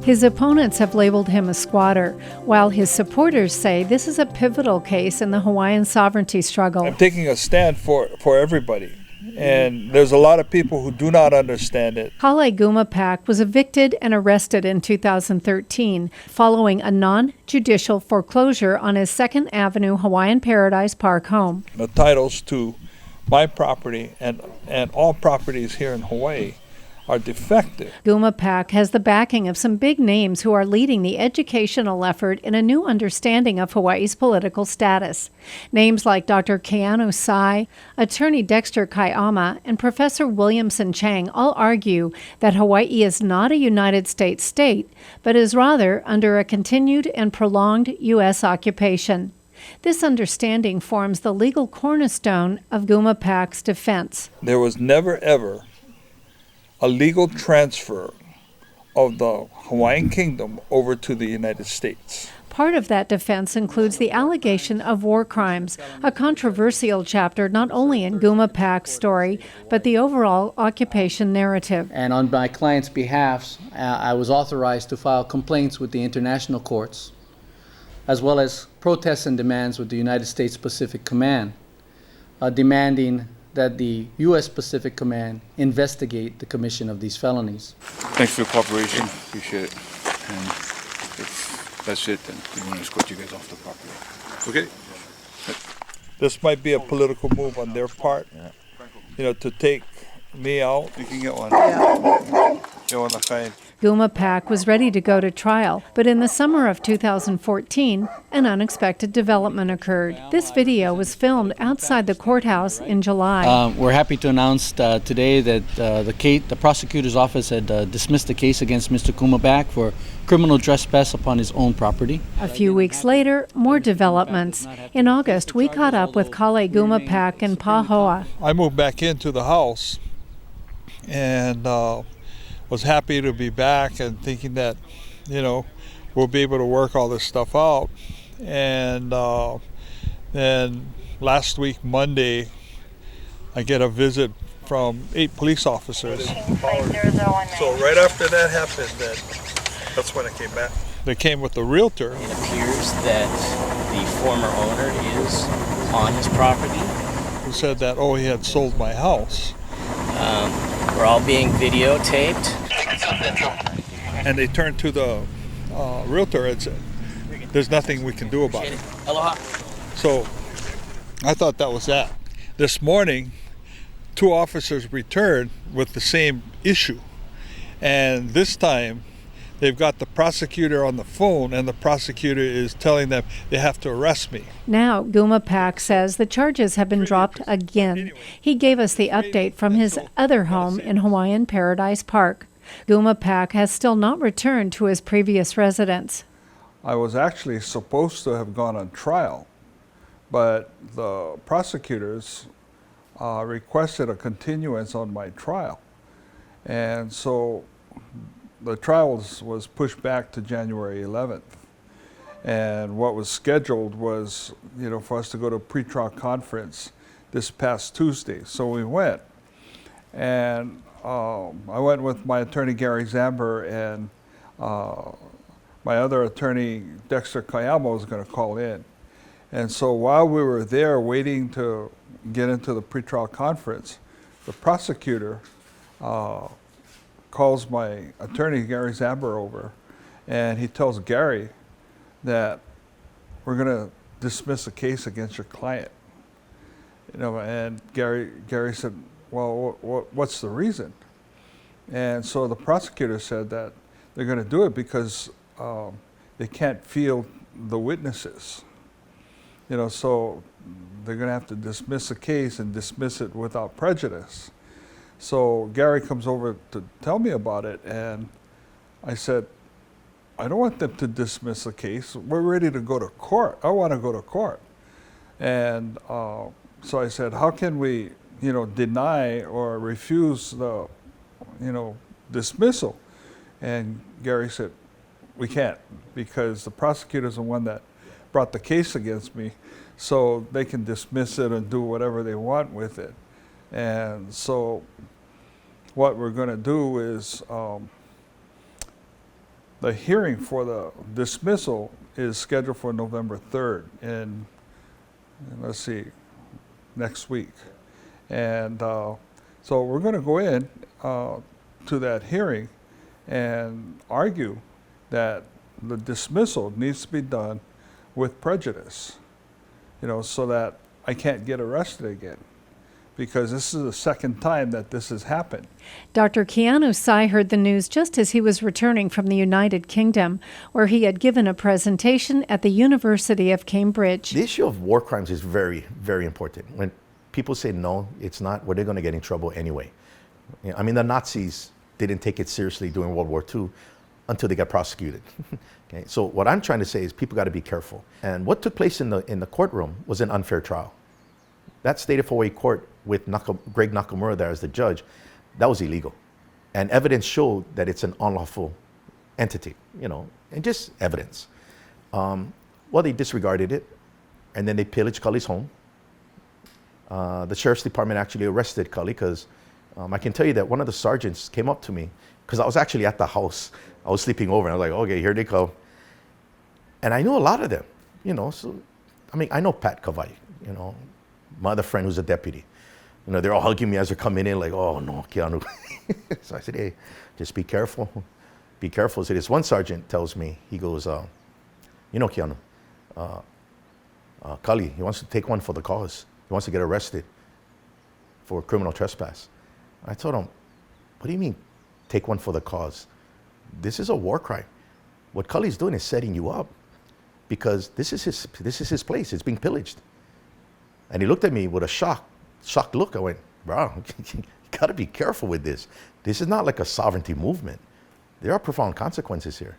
His opponents have labeled him a squatter, while his supporters say this is a pivotal case in the Hawaiian sovereignty struggle. I'm taking a stand for everybody, and there's a lot of people who do not understand it. Kale Gumapac was evicted and arrested in 2013 following a non-judicial foreclosure on his 2nd Avenue Hawaiian Paradise Park home. The titles to my property and all properties here in Hawaii are defective. Gumapac has the backing of some big names who are leading the educational effort in a new understanding of Hawaii's political status. Names like Dr. Keanu Sai, Attorney Dexter Kaiama, and Professor Williamson Chang all argue that Hawaii is not a United States state, but is rather under a continued and prolonged U.S. occupation. This understanding forms the legal cornerstone of Gumapac's defense. There was never, ever a legal transfer of the Hawaiian Kingdom over to the United States. Part of that defense includes the allegation of war crimes, a controversial chapter not only in Gumapac's story, but the overall occupation narrative. And on my client's behalf, I was authorized to file complaints with the international courts, as well as protests and demands with the United States Pacific Command, demanding that the U.S. Pacific Command investigate the commission of these felonies. Thanks for your cooperation. Appreciate it. And if that's it, then we want to escort you guys off the property. Okay? This might be a political move on their part, to take me out. You can get one. Gumapac was ready to go to trial, but in the summer of 2014, an unexpected development occurred. This video was filmed outside the courthouse in July. We're happy to announce today that the prosecutor's office had dismissed the case against Mr. Gumapac for criminal trespass upon his own property. A few weeks later, more developments. In August, we caught up with Kale Gumapac in Pahoa. I moved back into the house and was happy to be back and thinking that, we'll be able to work all this stuff out. And then last week, Monday, I get a visit from 8 police officers. So right after that happened, that's when I came back. They came with the realtor. It appears that the former owner is on his property. Who said that, he had sold my house. We're all being videotaped. And they turned to the realtor and said, there's nothing we can do about it. Aloha. So I thought that was that. This morning, 2 officers returned with the same issue. And this time, they've got the prosecutor on the phone, and the prosecutor is telling them they have to arrest me. Now, Gumapac says the charges have been dropped again. He gave us the update from his other home in Hawaiian Paradise Park. Gumapac has still not returned to his previous residence. I was actually supposed to have gone on trial, but the prosecutors requested a continuance on my trial. And so the trial was pushed back to January 11th. And what was scheduled was, for us to go to a pretrial conference this past Tuesday. So we went. And I went with my attorney, Gary Zamber, and my other attorney, Dexter Kayama, was going to call in. And so while we were there waiting to get into the pretrial conference, the prosecutor calls my attorney, Gary Zamber, over, and he tells Gary that we're going to dismiss a case against your client. And Gary said, well, what's the reason? And so the prosecutor said that they're going to do it because they can't field the witnesses. So they're going to have to dismiss the case and dismiss it without prejudice. So Gary comes over to tell me about it, and I said, I don't want them to dismiss the case. We're ready to go to court. I want to go to court. And so I said, how can we, deny or refuse the, dismissal? And Gary said, we can't, because the prosecutor's the one that brought the case against me, so they can dismiss it and do whatever they want with it. And so what we're going to do is the hearing for the dismissal is scheduled for November 3rd, and let's see, next week. And so we're going to go in to that hearing and argue that the dismissal needs to be done with prejudice, so that I can't get arrested again, because this is the second time that this has happened. Dr. Keanu Tsai heard the news just as he was returning from the United Kingdom, where he had given a presentation at the University of Cambridge. The issue of war crimes is very, very important. When people say no, it's not, well, they're going to get in trouble anyway. I mean, the Nazis didn't take it seriously during World War II until they got prosecuted. Okay? So what I'm trying to say is people got to be careful. And what took place in the courtroom was an unfair trial. That state of Hawaii court with Greg Nakamura there as the judge, that was illegal. And evidence showed that it's an unlawful entity, and just evidence. Well, they disregarded it, and then they pillaged Cully's home. The sheriff's department actually arrested Cully because I can tell you that one of the sergeants came up to me, because I was actually at the house. I was sleeping over, and I was like, okay, here they come. And I knew a lot of them, so, I know Pat Kawai, my other friend who's a deputy. They're all hugging me as they're coming in, like, oh no, Keanu. So I said, hey, just be careful. Be careful. So this one sergeant tells me, he goes, Keanu, Kali, he wants to take one for the cause. He wants to get arrested for criminal trespass. I told him, what do you mean, take one for the cause? This is a war crime. What Cully's doing is setting you up, because this is his place. It's being pillaged. And he looked at me with a shocked look. I went, bro, you got to be careful with this. This is not like a sovereignty movement. There are profound consequences here.